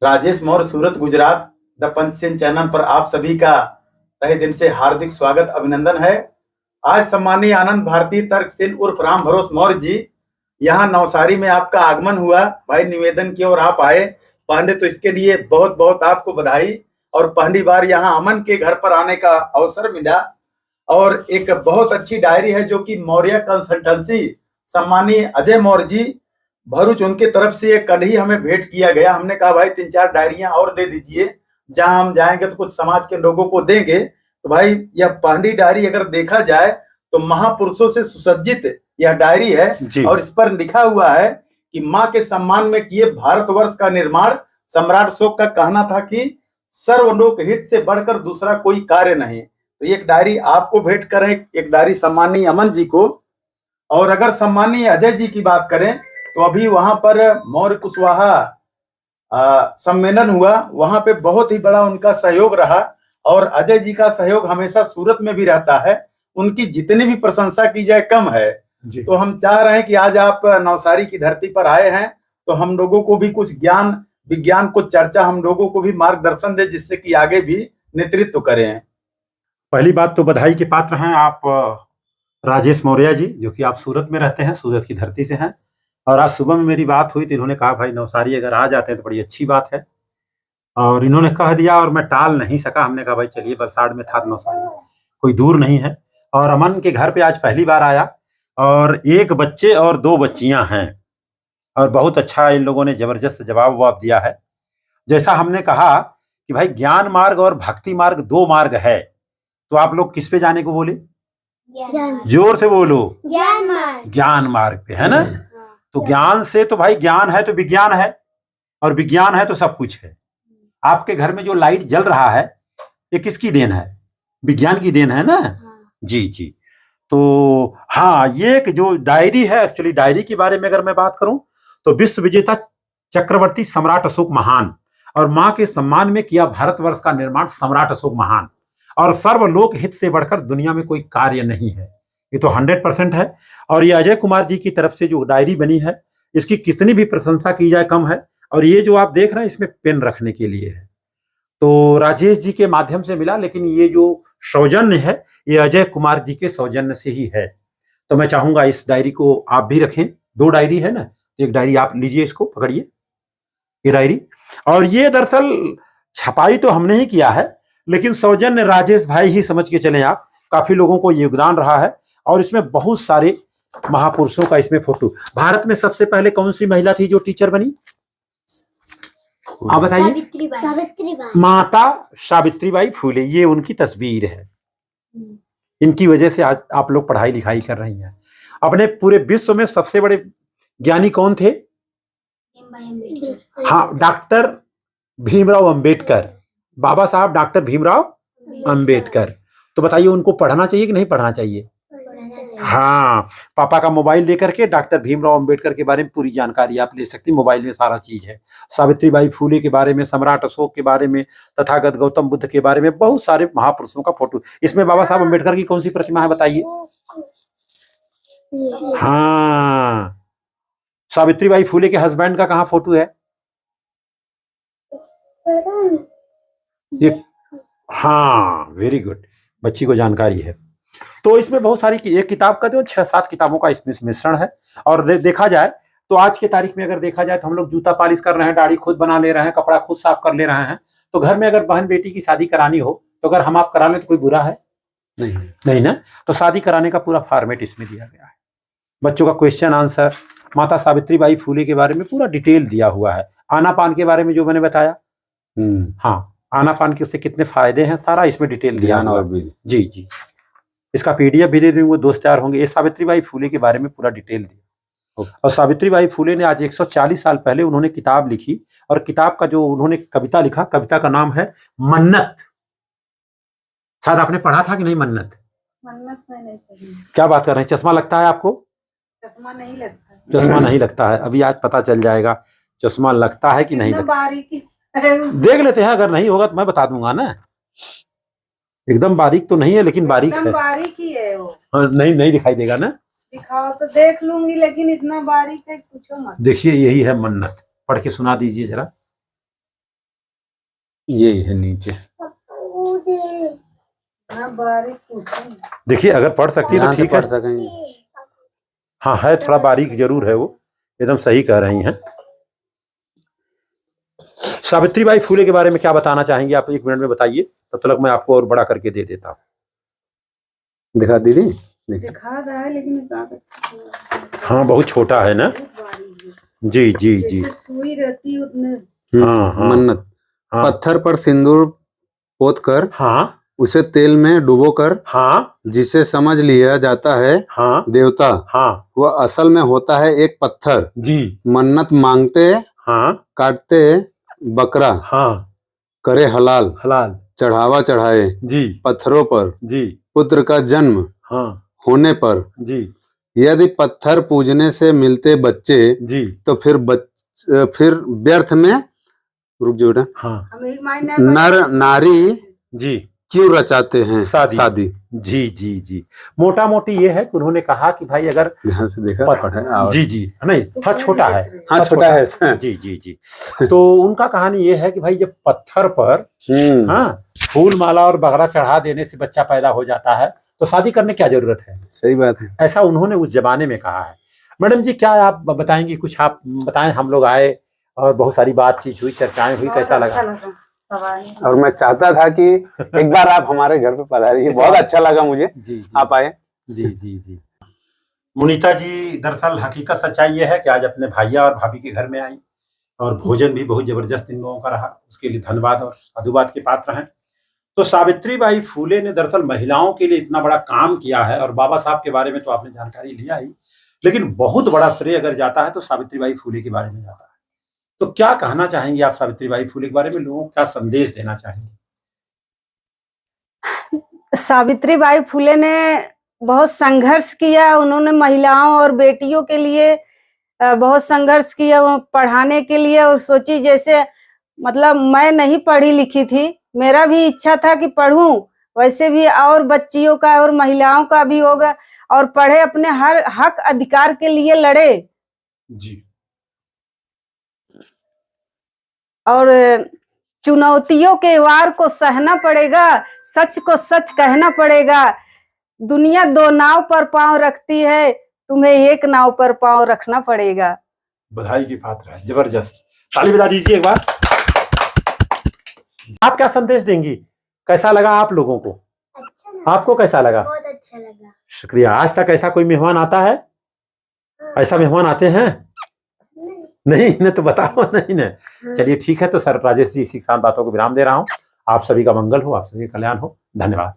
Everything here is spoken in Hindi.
राजेश मौर्य, सूरत, गुजरात। द पंचसेन चैनल पर आप सभी का तहे दिल से हार्दिक स्वागत, अभिनंदन है। आज सम्मानीय आनंद भारती तर्कशील उर्फ राम भरोस मौर्य जी यहाँ नवसारी में आपका आगमन हुआ। भाई निवेदन की ओर आप आए, पहले तो इसके लिए बहुत बहुत आपको बधाई। और पहली बार यहाँ अमन के घर पर आने का अवसर मिला। और एक बहुत अच्छी डायरी है जो कि मौर्य कंसल्टेंसी सम्मानीय अजय मौर्य जी भरूच, उनके तरफ से कल ही हमें भेंट किया गया। हमने कहा भाई 3-4 डायरियां और दे दीजिए, जहां हम जाएंगे तो कुछ समाज के लोगों को देंगे। तो भाई यह पहली डायरी अगर देखा जाए तो महापुरुषों से सुसज्जित यह डायरी है। और इस पर लिखा हुआ है कि माँ के सम्मान में किए भारतवर्ष का निर्माण। सम्राट अशोक का कहना था कि सर्वलोक हित से बढ़कर दूसरा कोई कार्य नहीं। तो एक डायरी आपको भेंट करें, एक डायरी सम्मानीय अमन जी को। और अगर सम्मानीय अजय जी की बात करें तो अभी वहां पर मौर्य कुशवाहा सम्मेलन हुआ, वहां पे बहुत ही बड़ा उनका सहयोग रहा। और अजय जी का सहयोग हमेशा सूरत में भी रहता है, उनकी जितनी भी प्रशंसा की जाए कम है। तो हम चाह रहे हैं कि आज आप नवसारी की धरती पर आए हैं तो हम लोगों को भी कुछ ज्ञान विज्ञान को चर्चा, हम लोगों को भी मार्गदर्शन दे, जिससे कि आगे भी नेतृत्व करें। पहली बात तो बधाई के पात्र हैं आप राजेश मौर्य जी, जो कि आप सूरत में रहते हैं, सूरत की धरती से हैं। और आज सुबह में मेरी बात हुई तो इन्होंने कहा भाई नवसारी अगर आ जाते हैं तो बड़ी अच्छी बात है। और इन्होंने कह दिया और मैं टाल नहीं सका। हमने कहा भाई चलिए, वलसाड़ में था नवसारी, कोई दूर नहीं है। और अमन के घर पे आज पहली बार आया। और एक बच्चे और 2 बच्चियां हैं। और बहुत अच्छा इन लोगों ने जबरदस्त जवाब दिया है। जैसा हमने कहा कि भाई ज्ञान मार्ग और भक्ति मार्ग 2 मार्ग है, तो आप लोग किस पे जाने को बोले? जोर से बोलो। ज्ञान मार्ग पे, है ना? तो ज्ञान से तो भाई ज्ञान है तो विज्ञान है, और विज्ञान है तो सब कुछ है। आपके घर में जो लाइट जल रहा है ये किसकी देन है? विज्ञान की देन है ना? जी जी। तो हाँ, ये एक जो डायरी है, एक्चुअली डायरी के बारे में अगर मैं बात करूं तो विश्व विजेता चक्रवर्ती सम्राट अशोक महान और मां के सम्मान में किया भारतवर्ष का निर्माण सम्राट अशोक महान, और सर्वलोक हित से बढ़कर दुनिया में कोई कार्य नहीं है। ये तो 100% है। और ये अजय कुमार जी की तरफ से जो डायरी बनी है, इसकी कितनी भी प्रशंसा की जाए कम है। और ये जो आप देख रहे हैं इसमें पेन रखने के लिए है, तो राजेश जी के माध्यम से मिला, लेकिन ये जो सौजन्य है ये अजय कुमार जी के सौजन्य से ही है। तो मैं चाहूंगा इस डायरी को आप भी रखें। 2 डायरी है ना, एक डायरी आप लीजिए, इसको पकड़िए, ये डायरी। और ये दरअसल छपाई तो हमने ही किया है, लेकिन सौजन्य राजेश भाई ही समझ के चलें आप। काफी लोगों को योगदान रहा है और इसमें बहुत सारे महापुरुषों का इसमें फोटो। भारत में सबसे पहले कौन सी महिला थी जो टीचर बनी? आप बताइए। माता सावित्रीबाई फूले, ये उनकी तस्वीर है। इनकी वजह से आज आप लोग पढ़ाई लिखाई कर रही हैं। अपने पूरे विश्व में सबसे बड़े ज्ञानी कौन थे? हाँ, डॉक्टर भीमराव अंबेडकर, बाबा साहब डॉक्टर भीमराव अंबेडकर। तो बताइए उनको पढ़ना चाहिए कि नहीं पढ़ना चाहिए? हाँ, पापा का मोबाइल लेकर के डॉक्टर भीमराव अंबेडकर के बारे में पूरी जानकारी आप ले सकती, मोबाइल में सारा चीज है। सावित्रीबाई फूले के बारे में, सम्राट अशोक के बारे में, तथागत गौतम बुद्ध के बारे में, बहुत सारे महापुरुषों का फोटो। इसमें बाबा साहब अंबेडकर की कौन सी प्रतिमा है बताइए? हाँ, सावित्रीबाई फूले के हस्बैंड का कहाँ फोटो है? ये, हाँ, वेरी गुड, बच्ची को जानकारी है। तो इसमें बहुत सारी, एक किताब का जो 6-7 किताबों का इसमें मिश्रण है। और देखा जाए तो आज के तारीख में अगर देखा जाए तो हम लोग जूता पालिश कर रहे हैं, दाढ़ी खुद बना ले रहे हैं, कपड़ा खुद साफ कर ले रहे हैं। तो घर में अगर बहन बेटी की शादी करानी हो तो अगर हम आप करा लें तो कोई बुरा है? नहीं ना। तो शादी कराने का पूरा फॉर्मेट इसमें दिया गया है। बच्चों का क्वेश्चन आंसर, माता सावित्रीबाई फूले के बारे में पूरा डिटेल दिया हुआ है। आना पान के बारे में जो मैंने बताया, हाँ, आना पान के उससे कितने फायदे हैं, सारा इसमें डिटेल दिया हुआ है। जी जी, इसका PDF भी दे दूंगा, दोस्त तैयार होंगे। ये सावित्रीबाई फूले के बारे में पूरा डिटेल दिया। और सावित्रीबाई फूले ने आज 140 साल पहले उन्होंने किताब लिखी, और किताब का जो उन्होंने कविता लिखा, कविता का नाम है मन्नत। शायद आपने पढ़ा था कि नहीं मन्नत? मन्नत में नहीं पढ़ी। क्या बात कर रहे हैं? चश्मा लगता है आपको? चश्मा नहीं लगता है। चश्मा नहीं लगता है, अभी आज पता चल जाएगा चश्मा लगता है कि नहीं लगता। बारीकी देख लेते हैं, अगर नहीं होगा तो मैं बता दूंगा ना। एकदम बारीक तो नहीं है, लेकिन बारीक है। बारीक ही है वो। नहीं दिखाई देगा ना? दिखाओ तो देख लूंगी, लेकिन इतना बारीक है पूछो मत। देखिए, यही है मन्नत। पढ़ के सुना दीजिए जरा। ये है नीचे। हाँ बारिश पूछी। देखिए अगर पढ़ सकती है यहाँ तो से ठीक है। पढ़ सकेंगे। हाँ है, थोड़ा बारीक जरूर है, वो एकदम सही कह रही हैं। सावित्रीबाई फुले के बारे में क्या बताना चाहेंगे आप? 1 मिनट में बताइए, तब तक मैं आपको और बड़ा करके दे देता हूँ। दिखा दीदी। दिखा रहा है लेकिन कागज हाँ बहुत छोटा है ना। बहुत बारीक है। जी जी जी। जैसे सुई रहती है उतने। हाँ हाँ मन्नत। हाँ पत्थर पर सिंदूर पोत कर हाँ उसे तेल में डुबोकर हाँ जिसे समझ लिया जाता है हाँ देवता, हाँ वह असल में होता है एक पत्थर। जी मन्नत मांगते हाँ काटते बकरा, हाँ करे हलाल, हलाल चढ़ावा चढ़ाए जी पत्थरों पर, जी पुत्र का जन्म हाँ होने पर। जी यदि पत्थर पूजने से मिलते बच्चे जी तो फिर व्यर्थ में, रुक जाओ बेटा, हाँ हम एक महीना नर नारी जी क्यों रचाते हैं शादी। जी जी जी। मोटा मोटी ये है कि उन्होंने कहा कि भाई अगर ध्यान से देखा जी जी नहीं था, छोटा है। हाँ छोटा है। जी जी जी। तो उनका कहानी ये है कि भाई जब पत्थर पर हाँ फूल माला और बकरा चढ़ा देने से बच्चा पैदा हो जाता है तो शादी करने क्या जरूरत है। सही बात है। ऐसा उन्होंने उस जमाने में कहा है। मैडम जी क्या आप बताएंगी? कुछ आप बताएं। हम लोग आए और बहुत सारी बातचीत हुई, चर्चाएं हुई, कैसा लगा? और मैं चाहता था कि एक बार आप हमारे घर पे पधारिए, बहुत अच्छा लगा मुझे। जी जी आप आए। जी जी जी। मुनीता जी, दरअसल हकीकत सच्चाई ये है कि आज अपने भैया और भाभी के घर में आई और भोजन भी बहुत जबरदस्त इन लोगों का रहा, उसके लिए धन्यवाद और साधुवाद के पात्र हैं। तो सावित्रीबाई फूले ने दरअसल महिलाओं के लिए इतना बड़ा काम किया है और बाबा साहब के बारे में तो आपने जानकारी लिया ही, लेकिन बहुत बड़ा श्रेय अगर जाता है तो सावित्रीबाई फूले के बारे में जाता है। तो क्या कहना चाहेंगे आप सावित्रीबाई फूले के बारे में? लोगों को क्या संदेश देना चाहेंगे? सावित्रीबाई फुले ने बहुत संघर्ष किया। उन्होंने महिलाओं और बेटियों के लिए बहुत संघर्ष किया, वो पढ़ाने के लिए। और सोची जैसे मतलब मैं नहीं पढ़ी लिखी थी, मेरा भी इच्छा था कि पढ़ूं, वैसे भी और बच्चियों का और महिलाओं का भी होगा, और पढ़े, अपने हर हक अधिकार के लिए लड़े। जी। और चुनौतियों के वार को सहना पड़ेगा, सच को सच कहना पड़ेगा। दुनिया 2 नाव पर पांव रखती है, तुम्हें एक नाव पर पांव रखना पड़ेगा। बधाई की पात्र है, जबरदस्त। ताली बजा दीजिए एक बार। आप क्या संदेश देंगी? कैसा लगा आप लोगों को? अच्छा लगा। आपको कैसा लगा? बहुत अच्छा लगा। शुक्रिया। आज तक ऐसा कोई मेहमान आता है? ऐसा मेहमान आते हैं? नहीं न तो बताओ। नहीं न। चलिए ठीक है, तो सर राजेश जी इसी के साथ बातों को विराम दे रहा हूँ। आप सभी का मंगल हो, आप सभी का कल्याण हो। धन्यवाद।